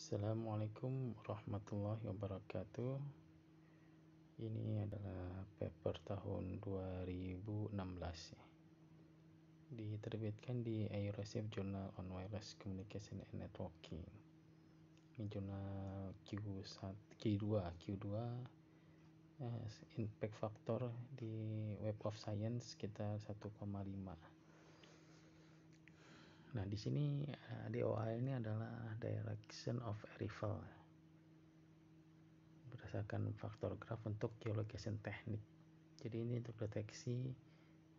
Assalamualaikum warahmatullahi wabarakatuh. Ini adalah paper tahun 2016 ya. Diterbitkan di Eurasian Journal on Wireless Communication and Networking. Ini jurnal Q2 impact factor di Web of Science sekitar 1,5. Nah, di sini DOA ini adalah direction of arrival berdasarkan faktor graf untuk geolocation teknik. Jadi ini untuk deteksi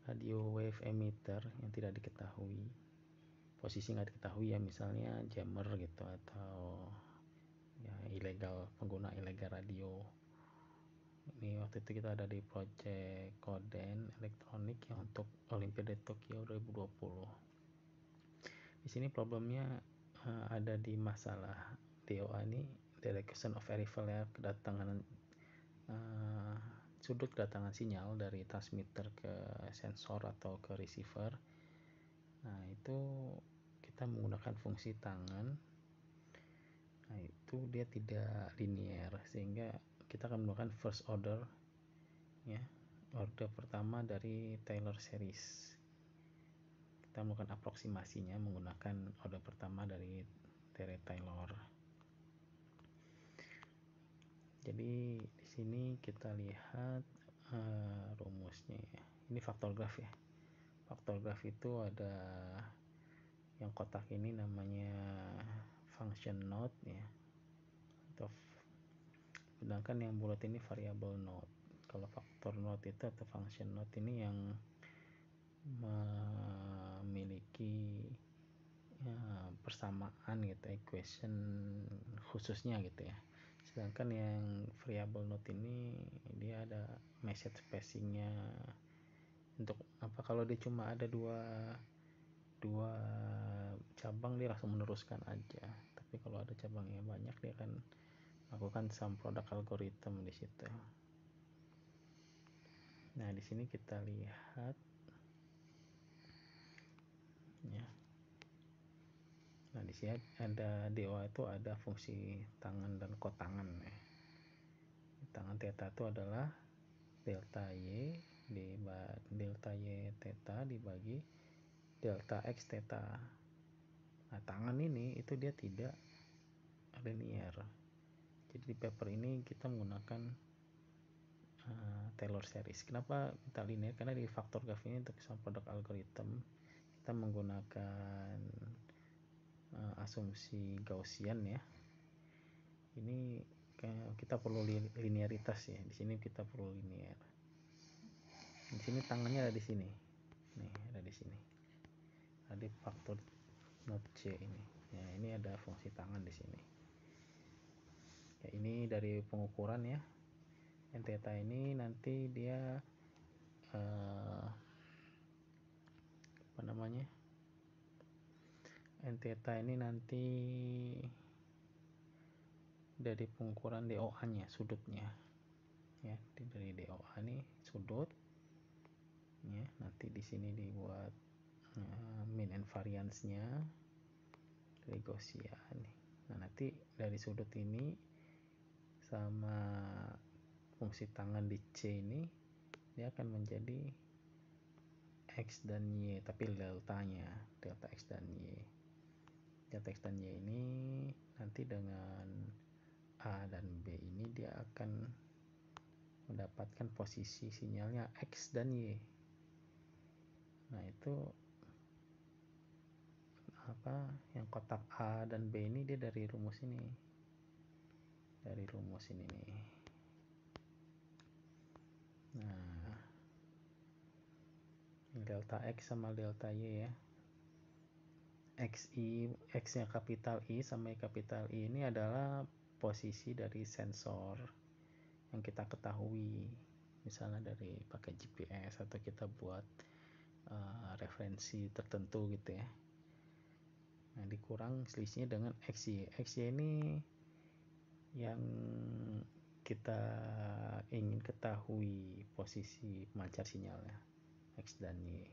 radio wave emitter yang tidak diketahui, posisi nggak diketahui ya, misalnya jammer gitu, atau ya pengguna ilegal radio. Ini waktu itu kita ada di project Coden elektronik yang untuk Olimpiade Tokyo 2020. Di sini problemnya ada di masalah DOA ini, direction of arrival ya, kedatangan sudut kedatangan sinyal dari transmitter ke sensor atau ke receiver. Nah, itu kita menggunakan fungsi tangan. Nah, itu dia tidak linear, sehingga kita akan menggunakan first order ya, order pertama dari Taylor series. Kita melakukan aproksimasinya menggunakan order pertama dari Taylor. Jadi di sini kita lihat rumusnya ya. Ini faktor graf ya. Faktor graf itu ada yang kotak ini namanya function node ya, sedangkan yang bulat ini variable node. Kalau faktor node itu atau function node ini yang memiliki persamaan gitu, equation khususnya gitu ya. Sedangkan yang variable node ini dia ada message spacingnya. Untuk apa, kalau dia cuma ada dua cabang dia langsung meneruskan aja, tapi kalau ada cabangnya banyak dia akan lakukan sum product algorithm di situ. Nah, di sini kita lihat ya. Nah, di sini ada DOA itu ada fungsi tangan dan kotangan ya. Tangan theta itu adalah delta y theta dibagi delta x theta. Nah, tangan ini itu dia tidak linear. Jadi di paper ini kita menggunakan Taylor series. Kenapa kita linear? Karena di faktor graf ini untuk sum product algorithm kita menggunakan asumsi Gaussian ya. Ini kita perlu linearitas ya. Di sini kita perlu linear. Di sini tangannya ada di sini. Nih, ada di sini. Ada faktor node C ini. Ya, ini ada fungsi tangan di sini. Ya, ini dari pengukuran ya. N theta ini nanti dia N theta ini nanti dari pengukuran DOA nya, sudutnya ya. Dari DOA nih sudut ya, nanti di sini dibuat mean and variance nya dari Gaussian. Nah, nanti dari sudut ini sama fungsi tangan di C ini dia akan menjadi X dan Y, tapi deltanya, delta X dan Y. Delta X dan Y ini nanti dengan A dan B ini dia akan mendapatkan posisi sinyalnya X dan Y. Nah, itu apa, yang kotak A dan B ini dia dari rumus ini. Dari rumus ini nih. Nah, delta X sama delta Y ya. X nya kapital I sama kapital I ini adalah posisi dari sensor yang kita ketahui, misalnya dari pakai GPS atau kita buat referensi tertentu gitu ya. Nah, dikurang selisihnya dengan XY. XY ini yang kita ingin ketahui posisi pemancar sinyalnya, X dan Y.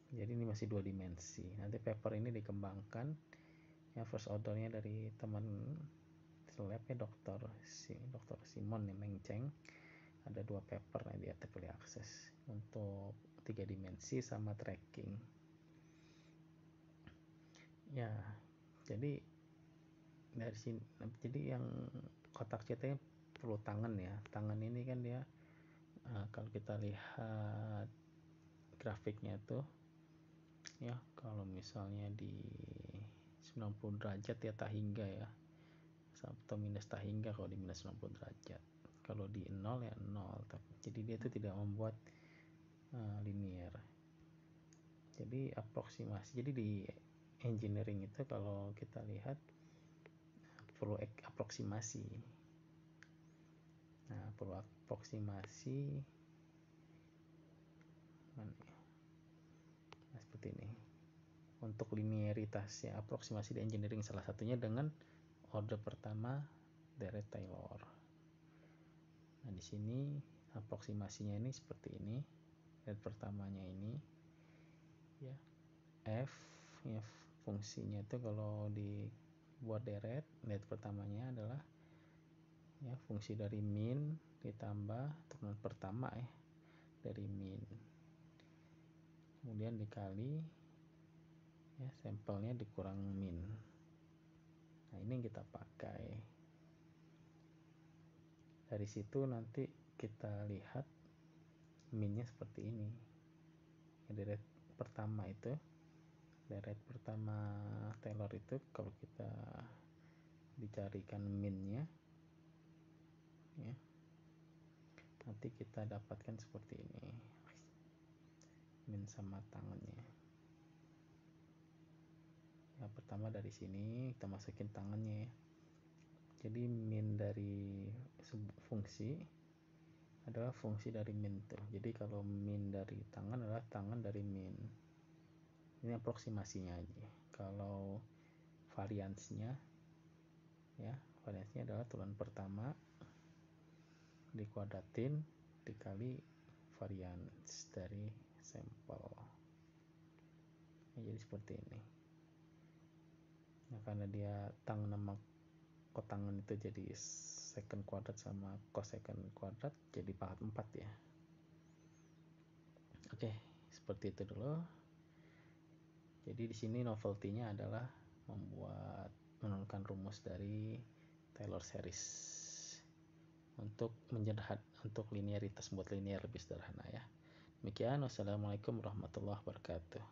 Jadi ini masih 2 dimensi. Nanti paper ini dikembangkan ya first ordernya dari teman labnya dokter Simon yang Meng Cheng, ada 2 paper yang dia early access untuk 3 dimensi sama tracking ya. Jadi dari sini, jadi yang kotak cetaknya perlu tangan ya. Tangan ini kan dia kalau kita lihat grafiknya tuh ya, kalau misalnya di 90 derajat ya tak hingga ya, atau minus tak hingga kalau di minus 90 derajat. Kalau di 0 ya 0, jadi dia itu tidak membuat linear. Jadi aproksimasi, jadi di engineering itu kalau kita lihat perlu aproksimasi. Nah, perlu aproksimasi nah, seperti ini untuk linearitas ya, aproksimasi di engineering salah satunya dengan order pertama dari Taylor. Nah, di sini aproksimasinya ini seperti ini. Red pertamanya ini ya, f ya, fungsinya itu kalau dibuat deret, red pertamanya adalah ya fungsi dari min ditambah turunan pertama ya dari min, kemudian dikali ya sampelnya dikurang min. Nah, ini yang kita pakai. Dari situ nanti kita lihat minnya seperti ini. Deret pertama itu, deret pertama Taylor itu kalau kita dicarikan minnya ya, nanti kita dapatkan seperti ini, min sama tangannya. Yang pertama dari sini kita masukin tangannya ya. Jadi min dari fungsi adalah fungsi dari min tuh. Jadi kalau min dari tangan adalah tangan dari min. Ini aproksimasinya aja. Kalau variansnya ya, variansnya adalah turunan pertama dikuadratin dikali varians dari sampel. Jadi seperti ini. Nah, karena dia tangan sama kotangan itu jadi secant kuadrat sama cosecant kuadrat, jadi pangkat 4 ya. Oke, seperti itu dulu. Jadi di sini novelty-nya adalah menurunkan rumus dari Taylor series untuk linearitas, buat linear lebih sederhana ya. Demikian, wassalamualaikum warahmatullahi wabarakatuh.